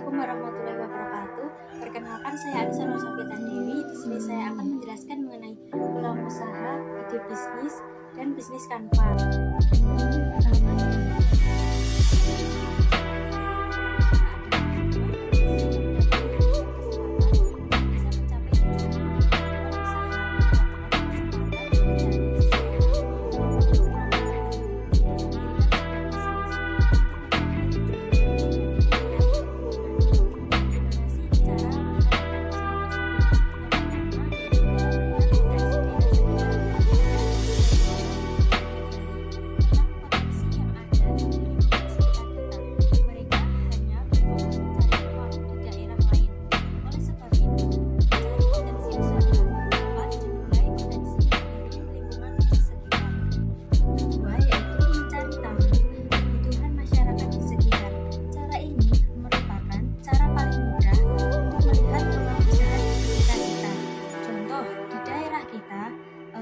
Assalamualaikum warahmatullahi wabarakatuh. Perkenalkan, saya Anissa Nur Safiatin Dewi. Di sini saya akan menjelaskan mengenai peluang usaha, ide bisnis, dan bisnis Canva.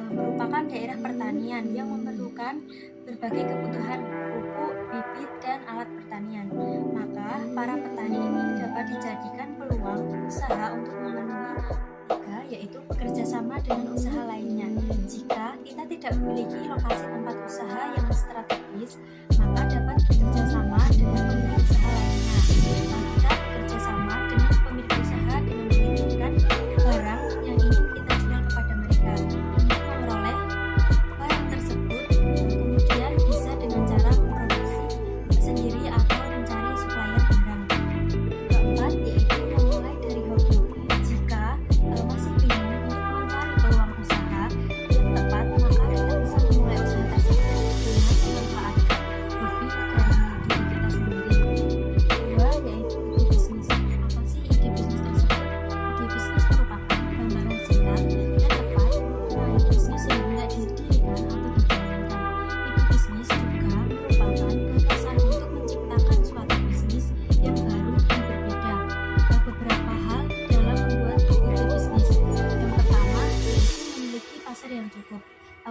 Merupakan daerah pertanian yang memerlukan berbagai kebutuhan pupuk, bibit, dan alat pertanian. Maka para petani ini dapat dijadikan peluang usaha untuk memenuhi tiga, yaitu bekerja sama dengan usaha lainnya. Jika kita tidak memiliki lokasi tempat usaha yang strategis, maka dapat bekerja sama dengan pemilik usaha lainnya. Kita bekerja sama dengan pemilik usaha dengan menitipkan barang yang ingin kita jual kepada mereka.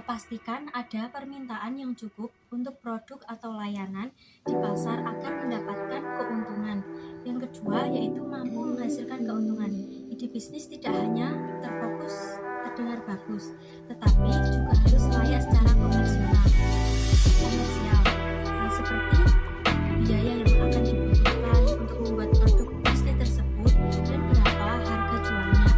Pastikan ada permintaan yang cukup untuk produk atau layanan di pasar agar mendapatkan keuntungan. Yang kedua yaitu mampu menghasilkan keuntungan. Ide bisnis tidak hanya terfokus terdengar bagus, tetapi juga harus layak secara komersial. Seperti biaya yang akan dibutuhkan untuk membuat produk bisnis tersebut dan berapa harga jualnya.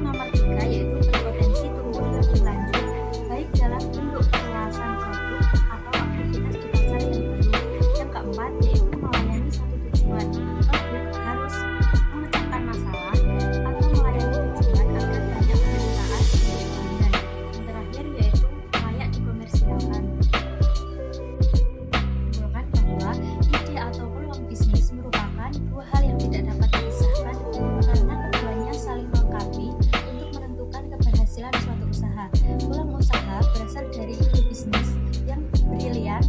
Nomor 3 yaitu berpotensi tumbuh lebih lanjut, baik dalam bentuk perluasan produk atau aktivitas di pasar yang baru. Yang keempat yaitu melayani satu tujuan. Produk harus memecahkan masalah atau melayani tujuan agar banyak permintaan dari pelanggan. Yang terakhir yaitu layak dikomersialkan. Menyimpulkan bahwa ide atau peluang bisnis merupakan dua hal yang tidak dapat dipisahkan karena keduanya saling melengkapi untuk menentukan keberhasilan suatu usaha. Peluang usaha berasal dari ide bisnis yang brilian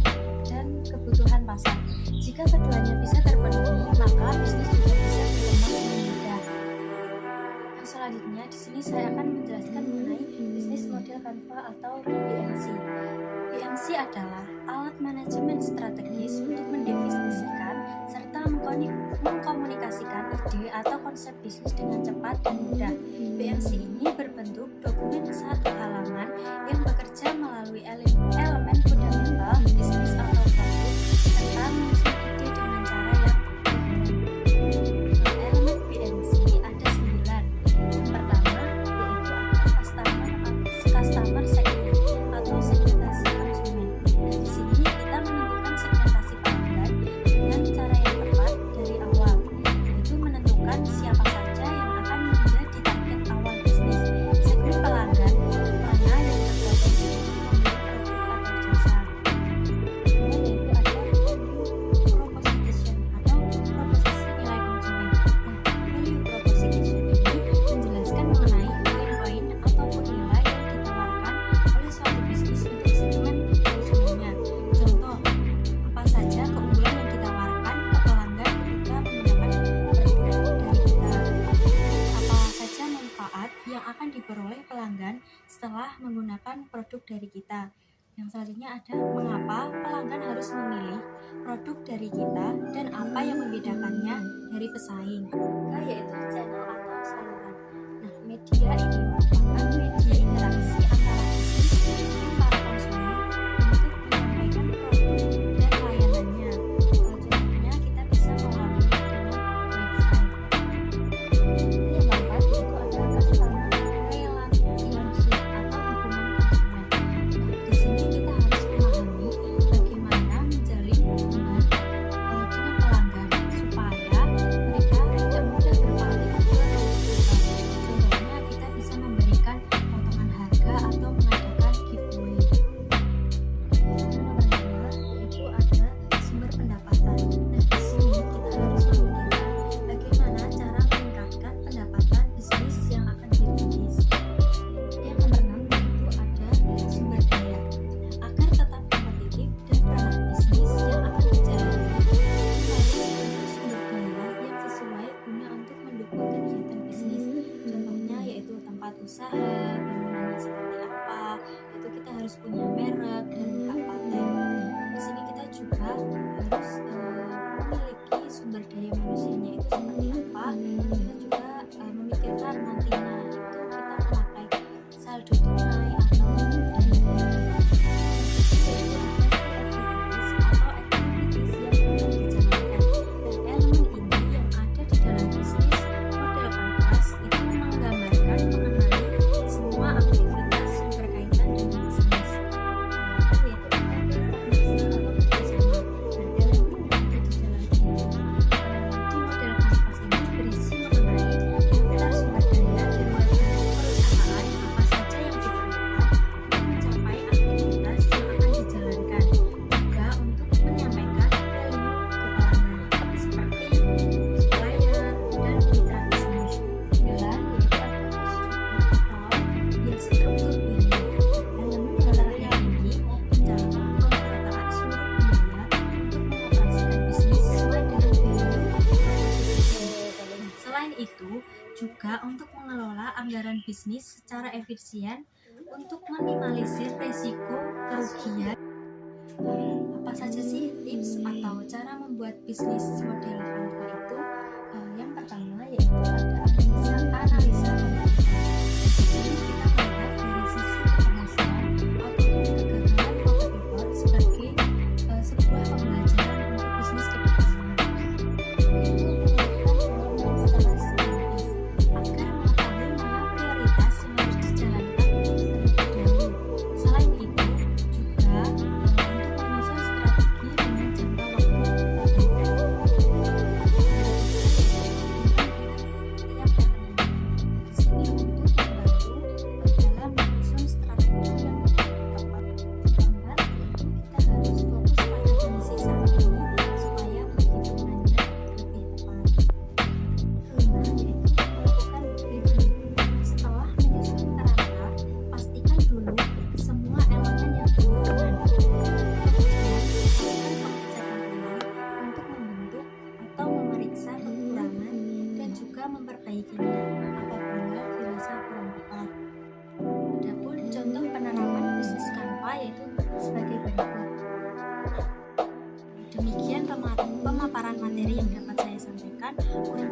dan kebutuhan pasar. Jika keduanya bisa terpenuhi, maka bisnis juga bisa berkembang dengan mudah. Selanjutnya, di sini saya akan menjelaskan mengenai bisnis model Canva atau BMC. BMC adalah alat manajemen strategis untuk mendefinisikan serta mengkomunikasikan ide atau konsep bisnis dengan cepat dan mudah. BMC ini berbentuk dokumen satu halaman yang bekerja melalui elemen fundamental bisnis atau produk serta menyusun ide dengan cara yang koherent. Elemen BMC ada 9. Yang pertama yaitu customer segment atau segmentasi konsumen. Dan di sini kita menentukan segmentasi pelanggan dengan cara yang tepat dari awal, yaitu menentukan siapa saja yang akan menjadi target awal bisnis. Segmen pelanggan mana yang berpotensi membeli produk atau jasa. Kedua yaitu ada value proposition atau proposisi nilai konsumen. Value proposition ini menjelaskan mengenai poin-poin ataupun nilai yang ditawarkan oleh suatu bisnis untuk segmen konsumennya. Contoh, apa saja keunggulan yang ditawarkan ke pelanggan ketika menggunakan produk dari kita. Apa saja manfaat yang akan diperoleh pelanggan setelah menggunakan produk dari kita. Yang selanjutnya ada mengapa pelanggan harus memilih produk dari kita dan apa yang membedakannya dari pesaing. Ketiga yaitu channel atau saluran. Nah, media ini merupakan media interaksi antara bisnis dan para konsumen untuk menyampaikan produk dan layanannya. Contohnya kita bisa melalui dengan website. Yang keempat yaitu ada customer relationship atau hubungan konsumen. Nah, di sini kita harus memahami bagaimana menjalin hubungan dengan pelanggan supaya mereka tidak mudah berpaling ke kompetitor. Contohnya kita bisa memberikan potongan harga atau mengadakan giveaway. Nomor 5 yaitu ada sumber pendapatan. Nah, di sini kita harus memikirkan bagaimana cara meningkatkan pendapatan bisnis yang akan dirintis. Yang nomor 6 yaitu ada sumber daya. Nah, agar tetap kompetitif dan beranak bisnis yang akan dijalani, kita harus sumber daya yang sesuai guna untuk mendukung kegiatan bisnis. Contohnya yaitu tempat usaha, bangunannya seperti apa, itu kita harus punya merek dan hak paten. Di sini kita juga harus memiliki sumber daya manusianya itu seperti apa. Kita juga memikirkan nantinya itu kita memakai saldo tunai atau activities yang dijalankan. Dan elemen ini yang ada di dalam bisnis model kanvas itu menggambarkan mengenai semua aktivitas yang berkaitan dengan bisnis. Yaitu ada koordinasi atau kerjasama. Nah, elemen yang ada di dalam di model kanvas ini berisi mengenai daftar sumber daya di luar perusahaan apa saja yang diperlukan untuk mencapai aktivitas yang akan dijalankan, juga untuk menyampaikan value ke pelanggan seperti supplier dan mitra bisnis. 9 yaitu ada struktur atau struktur biaya. Elemen yang terakhir ini mencakup pemerataan seluruh biaya untuk mengoperasikan bisnis sesuai dengan value proposition. Selain itu, juga untuk mengelola anggaran bisnis secara efisien untuk minimalisir risiko kerugian. Apa saja sih tips atau cara membuat bisnis model Canva itu? Yang pertama yaitu ada analisa kompetitor. Di sini kita melihat dari sisi keberhasilan ataupun kegagalan kompetitor sebagai sebuah pembelajaran untuk bisnis ke depannya. Itu dilakukan secara sistematis agar mengetahui mana prioritas yang harus dijalankan terlebih dahulu. Selain itu, juga untuk menyusun strategi dengan jangka waktu tertentu. Tiap elemennya. Di sini untuk membantu dalam menyusun strategi yang tepat. Keempat, yaitu kita harus fokus pada kondisi saat ini supaya perhitungannya lebih tepat. Kelima, yaitu melakukan review. Setelah menyusun kerangka, pastikan dulu semua elemen yang berhubungan. Kemudian, lakukan pengecekan ulang untuk membentuk atau memeriksa kekurangan dan juga memperbaikinya apabila dirasa kurang tepat. Adapun contoh penerapan bisnis Canva yaitu sebagai berikut. Demikian pemaparan materi yang dapat saya sampaikan. Kurang